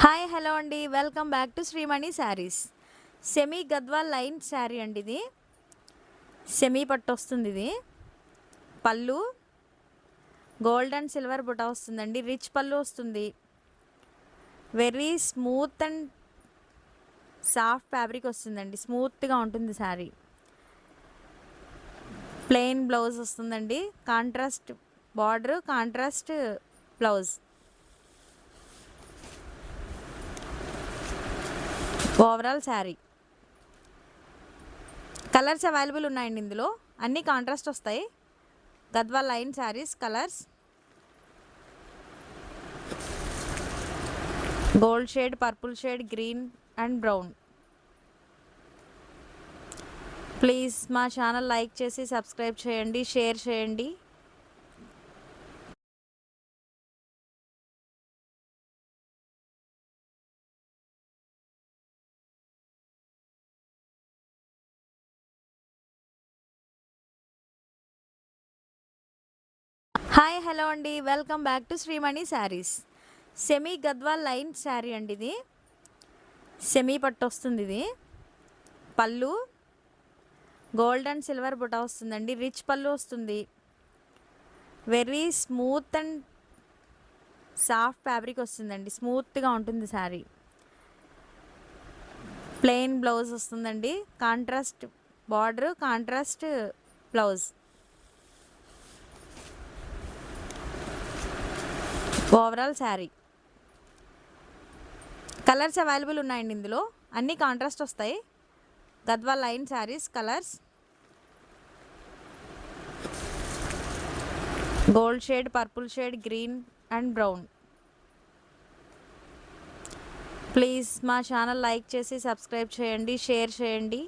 Hi hello అండి, welcome back to Shreemani saris. Semi Gadwal line sari అండి. ఇది సెమీ పట్టు వస్తుంది. ఇది పళ్ళు గోల్డ్ అండ్ సిల్వర్ బుట్ట వస్తుందండి. రిచ్ పళ్ళు వస్తుంది. Very smooth and soft fabric వస్తుందండి. స్మూత్గా ఉంటుంది శారీ. ప్లెయిన్ బ్లౌజ్ వస్తుందండి. Contrast border, contrast blouse. Overall sari colours available ఉన్నాయండి. ఇందులో అన్ని కాంట్రాస్ట్ వస్తాయి. Gadwal line saris colours gold shade, purple shade, green and brown. Please మా ఛానల్ లైక్ చేసి సబ్స్క్రైబ్ చేయండి, షేర్ చేయండి. హాయ్ హలో అండి, welcome back to Shreemani saris. Semi Gadwal line sari అండి. ఇది సెమీ పట్టు వస్తుంది. ఇది పళ్ళు గోల్డ్ అండ్ సిల్వర్ బుట్ట వస్తుందండి. రిచ్ పళ్ళు వస్తుంది. Very smooth and soft fabric వస్తుందండి. స్మూత్గా ఉంటుంది శారీ. ప్లెయిన్ బ్లౌజ్ వస్తుందండి. Contrast border, contrast blouse. Overall sari colours available ఉన్నాయండి. ఇందులో అన్ని కాంట్రాస్ట్ వస్తాయి. Gadwal line saris colours gold shade, purple shade, green and brown. Please మా ఛానల్ లైక్ చేసి సబ్స్క్రైబ్ చేయండి, షేర్ చేయండి.